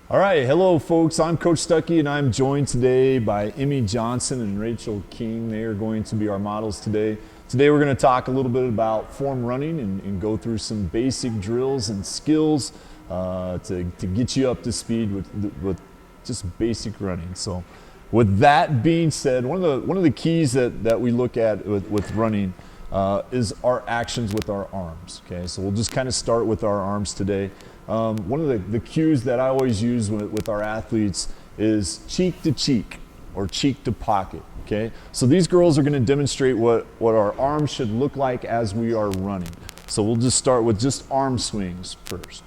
All right, hello folks, I'm Coach Stucky and I'm joined today by Emmy Johnson and Rachel King. They are going to be our models today. Today we're going to talk a little bit about form running and go through some basic drills and skills to get you up to speed with just basic running. So with that being said, one of the keys that we look at with running is our actions with our arms. Okay, so we'll just kind of start with our arms today. One of the cues that I always use with our athletes is cheek to cheek or cheek to pocket. Okay, so these girls are going to demonstrate what our arms should look like as we are running. So we'll just start with just arm swings first.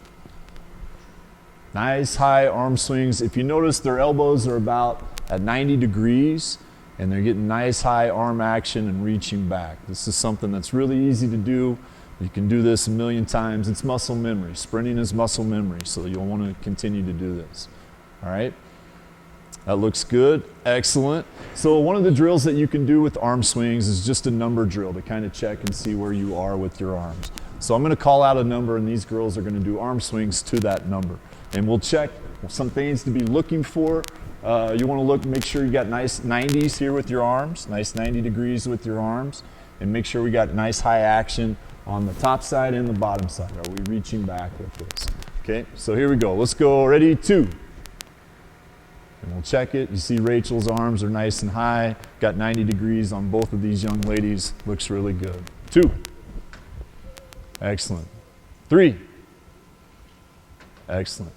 Nice high arm swings. If you notice, their elbows are about at 90 degrees and they're getting nice high arm action and reaching back. This is something that's really easy to do. You can do this a million times. It's muscle memory. Sprinting is muscle memory, so you'll want to continue to do this. All right? That looks good. Excellent. So one of the drills that you can do with arm swings is just a number drill to kind of check and see where you are with your arms. So I'm going to call out a number, and these girls are going to do arm swings to that number. And we'll check some things to be looking for. You want to make sure you got nice 90s here with your arms, nice 90 degrees with your arms, and make sure we got nice high action on the top side and the bottom side. Are we reaching back with this? Okay, so here we go. Let's go. Ready? 2. And we'll check it. You see Rachel's arms are nice and high. Got 90 degrees on both of these young ladies. Looks really good. 2. Excellent. 3. Excellent.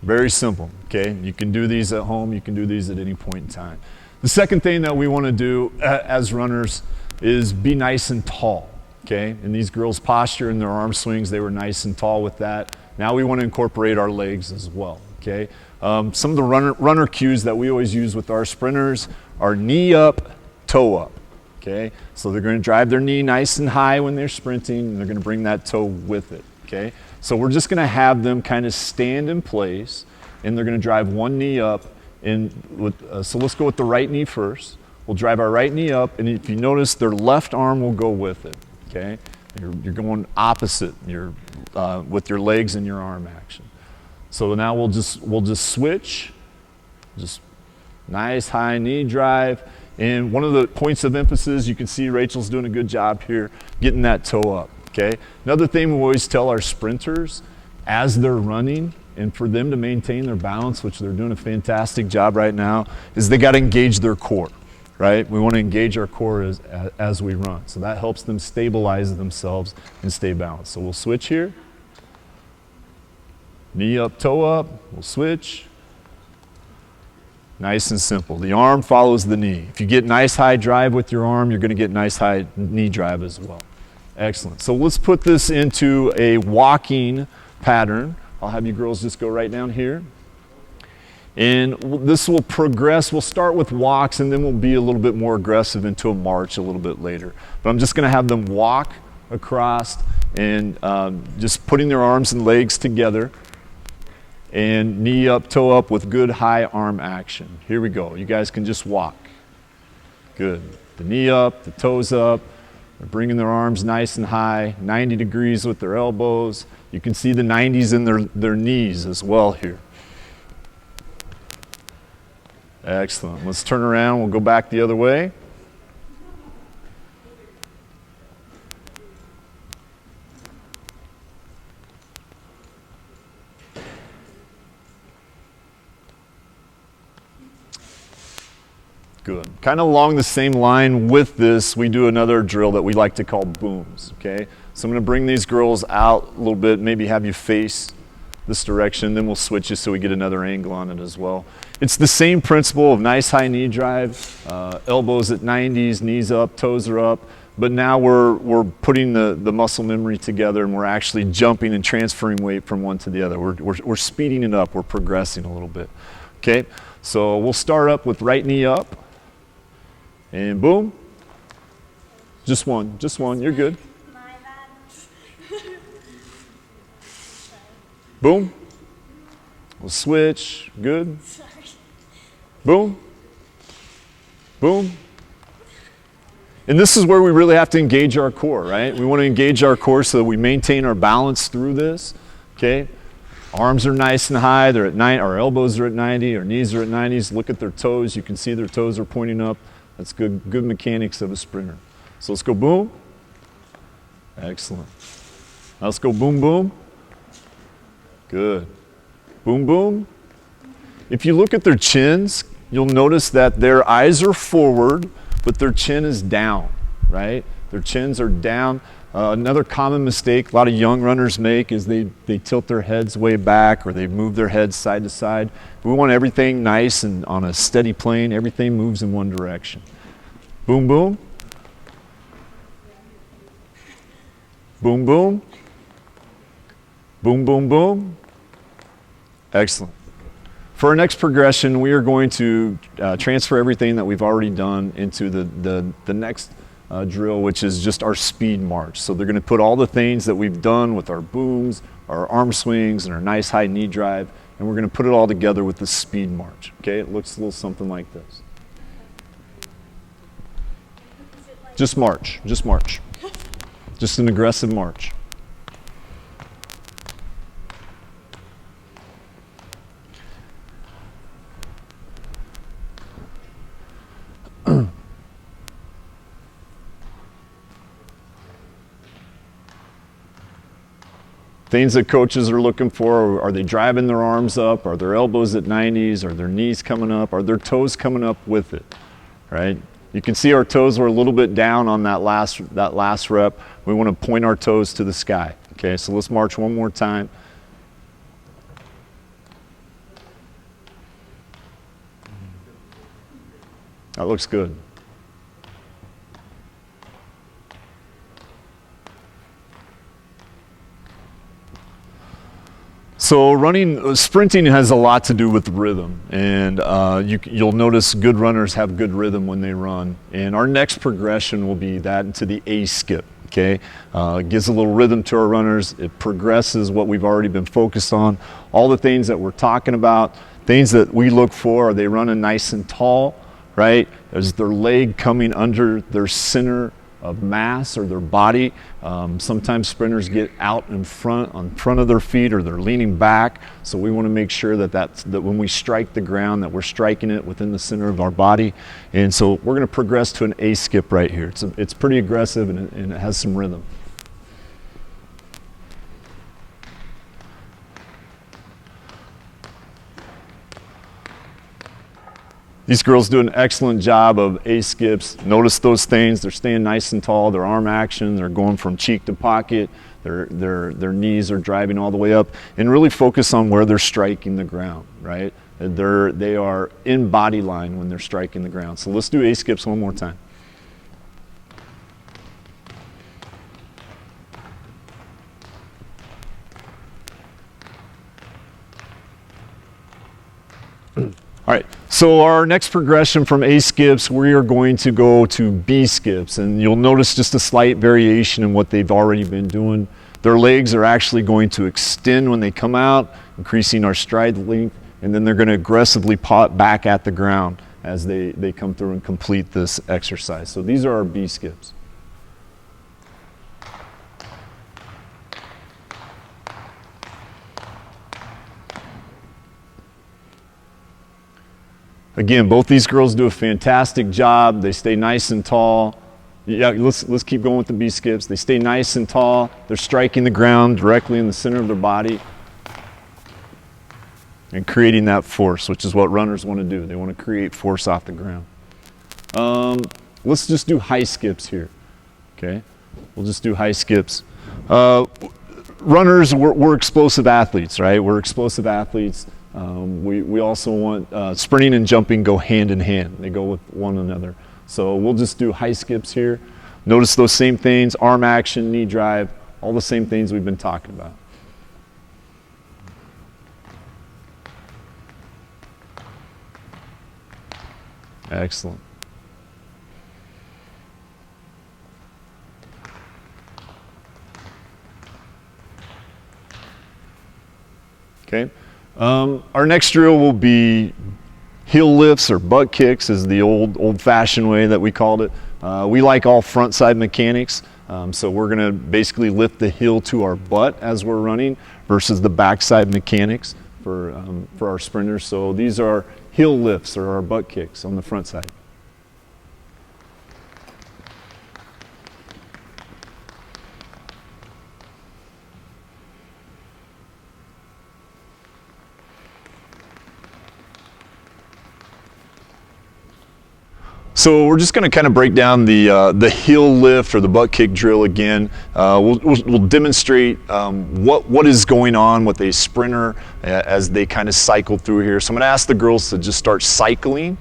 Very simple, okay? You can do these at home. You can do these at any point in time. The second thing that we want to do as runners is be nice and tall. Okay, and these girls' posture and their arm swings, they were nice and tall with that. Now we want to incorporate our legs as well. Okay, some of the runner cues that we always use with our sprinters are knee up, toe up. Okay, so they're going to drive their knee nice and high when they're sprinting, and they're going to bring that toe with it. Okay, so we're just going to have them kind of stand in place, and they're going to drive one knee up. So let's go with the right knee first. We'll drive our right knee up, and if you notice, their left arm will go with it. Okay, you're going opposite with your legs and your arm action. So now we'll just switch, just nice high knee drive. And one of the points of emphasis, you can see Rachel's doing a good job here, getting that toe up. Okay. Another thing we always tell our sprinters as they're running, and for them to maintain their balance, which they're doing a fantastic job right now, is they got to engage their core. Right? We want to engage our core as we run. So that helps them stabilize themselves and stay balanced. So we'll switch here. Knee up, toe up. We'll switch. Nice and simple. The arm follows the knee. If you get nice high drive with your arm, you're going to get nice high knee drive as well. Excellent. So let's put this into a walking pattern. I'll have you girls just go right down here. And this will progress. We'll start with walks and then we'll be a little bit more aggressive into a march a little bit later. But I'm just going to have them walk across and just putting their arms and legs together and knee up, toe up with good high arm action. Here we go. You guys can just walk. Good. The knee up, the toes up. They're bringing their arms nice and high, 90 degrees with their elbows. You can see the 90s in their knees as well here. Excellent. Let's turn around. We'll go back the other way. Good. Kind of along the same line with this, we do another drill that we like to call booms. Okay. So I'm going to bring these girls out a little bit, maybe have you face this direction, then we'll switch it so we get another angle on it as well. It's the same principle of nice high knee drive, elbows at 90s, knees up, toes are up, but now we're putting the muscle memory together and we're actually jumping and transferring weight from one to the other. We're speeding it up, we're progressing a little bit. Okay, so we'll start up with right knee up, and boom, just one, you're good. Boom. We'll switch. Good. Boom. Boom. And this is where we really have to engage our core, right? We want to engage our core so that we maintain our balance through this. Okay. Arms are nice and high. They're at 90. Our elbows are at 90. Our knees are at 90s. Look at their toes. You can see their toes are pointing up. That's good mechanics of a sprinter. So let's go boom. Excellent. Now let's go boom, boom. Good. Boom, boom. If you look at their chins, you'll notice that their eyes are forward, but their chin is down, right? Their chins are down. Another common mistake a lot of young runners make is they tilt their heads way back, or they move their heads side to side. We want everything nice and on a steady plane. Everything moves in one direction. Boom, boom. Boom, boom. Boom, boom, boom. Excellent. For our next progression, we are going to transfer everything that we've already done into the next drill, which is just our speed march. So they're going to put all the things that we've done with our booms, our arm swings, and our nice high knee drive, and we're going to put it all together with the speed march. Okay, it looks a little something like this. Just march, just march. Just an aggressive march. Things that coaches are looking for: are they driving their arms up? Are their elbows at 90s? Are their knees coming up? Are their toes coming up with it? Right? You can see our toes were a little bit down on that last rep. We want to point our toes to the sky. Okay, so let's march one more time. That looks good. So sprinting has a lot to do with rhythm, and you'll notice good runners have good rhythm when they run. And our next progression will be that into the A skip. Okay, it gives a little rhythm to our runners. It progresses what we've already been focused on. All the things that we're talking about, things that we look for: are they running nice and tall? Right? Is their leg coming under their center of mass or their body? Sometimes sprinters get out in front, on front of their feet, or they're leaning back. So we want to make sure that when we strike the ground, that we're striking it within the center of our body. And so we're going to progress to an A skip right here. It's pretty aggressive, and it has some rhythm. These girls do an excellent job of A skips. Notice those things. They're staying nice and tall. Their arm action, they're going from cheek to pocket. Their knees are driving all the way up. And really focus on where they're striking the ground, right? They are in body line when they're striking the ground. So let's do A skips one more time. All right, so our next progression from A skips, we are going to go to B skips, and you'll notice just a slight variation in what they've already been doing. Their legs are actually going to extend when they come out, increasing our stride length, and then they're going to aggressively pop back at the ground as they come through and complete this exercise. So these are our B skips. Again, both these girls do a fantastic job. They stay nice and tall. Yeah, let's keep going with the B skips. They stay nice and tall. They're striking the ground directly in the center of their body and creating that force, which is what runners want to do. They want to create force off the ground. Let's just do high skips here. Okay, we'll just do high skips. Runners, we're explosive athletes, right? We're explosive athletes. We also want sprinting and jumping go hand in hand. They go with one another. So we'll just do high skips here. Notice those same things: arm action, knee drive, all the same things we've been talking about. Excellent. Okay. Our next drill will be heel lifts or butt kicks, is the old-fashioned way that we called it. We like all front side mechanics, so we're going to basically lift the heel to our butt as we're running versus the backside mechanics for our sprinters. So these are heel lifts or our butt kicks on the front side. So we're just going to kind of break down the heel lift or the butt kick drill again. We'll demonstrate what is going on with a sprinter as they kind of cycle through here. So I'm going to ask the girls to just start cycling.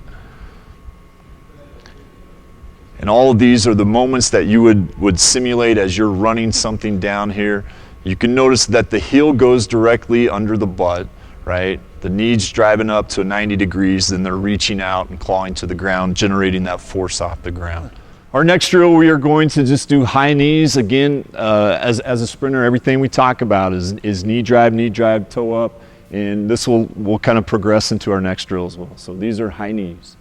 And all of these are the moments that you would simulate as you're running something down here. You can notice that the heel goes directly under the butt, right? The knees driving up to 90 degrees, then they're reaching out and clawing to the ground, generating that force off the ground. Our next drill, we are going to just do high knees. Again, as a sprinter, everything we talk about is knee drive, toe up, and this will kind of progress into our next drill as well. So these are high knees.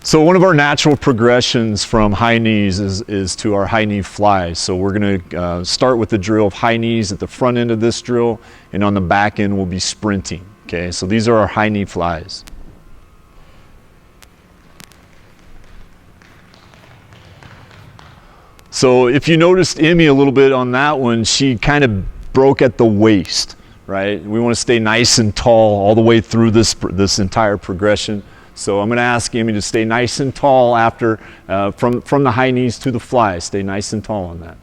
So one of our natural progressions from high knees is to our high knee flies. So we're going to start with the drill of high knees at the front end of this drill, and on the back end we'll be sprinting. Okay, so these are our high knee flies. So if you noticed Emmy a little bit on that one, she kind of broke at the waist, right? We want to stay nice and tall all the way through this entire progression. So I'm going to ask Amy to stay nice and tall after, from the high knees to the fly. Stay nice and tall on that.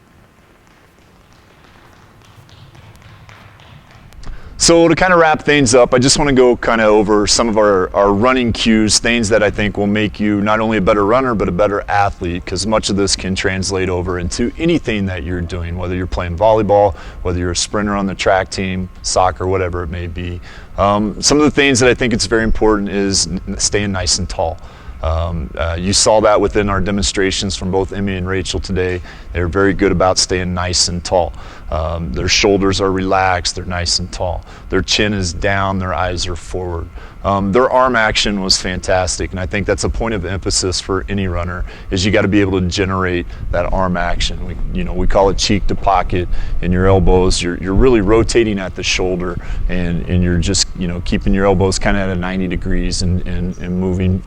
So to kind of wrap things up, I just want to go kind of over some of our running cues, things that I think will make you not only a better runner, but a better athlete, because much of this can translate over into anything that you're doing, whether you're playing volleyball, whether you're a sprinter on the track team, soccer, whatever it may be. Some of the things that I think it's very important is staying nice and tall. You saw that within our demonstrations from both Emmy and Rachel today. They're very good about staying nice and tall. Their shoulders are relaxed, they're nice and tall. Their chin is down, their eyes are forward. Their arm action was fantastic, and I think that's a point of emphasis for any runner, is you got to be able to generate that arm action. We call it cheek to pocket. In your elbows, you're really rotating at the shoulder, and you're just keeping your elbows kind of at a 90 degrees and moving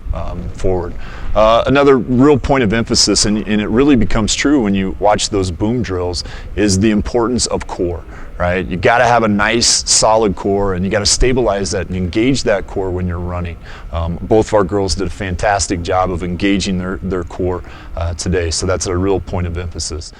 forward. Another real point of emphasis, and it really becomes true when you watch those boom drills, is the importance of core. Right? You got to have a nice solid core, and you got to stabilize that and engage that core when you're running. Both of our girls did a fantastic job of engaging their core today, so that's a real point of emphasis.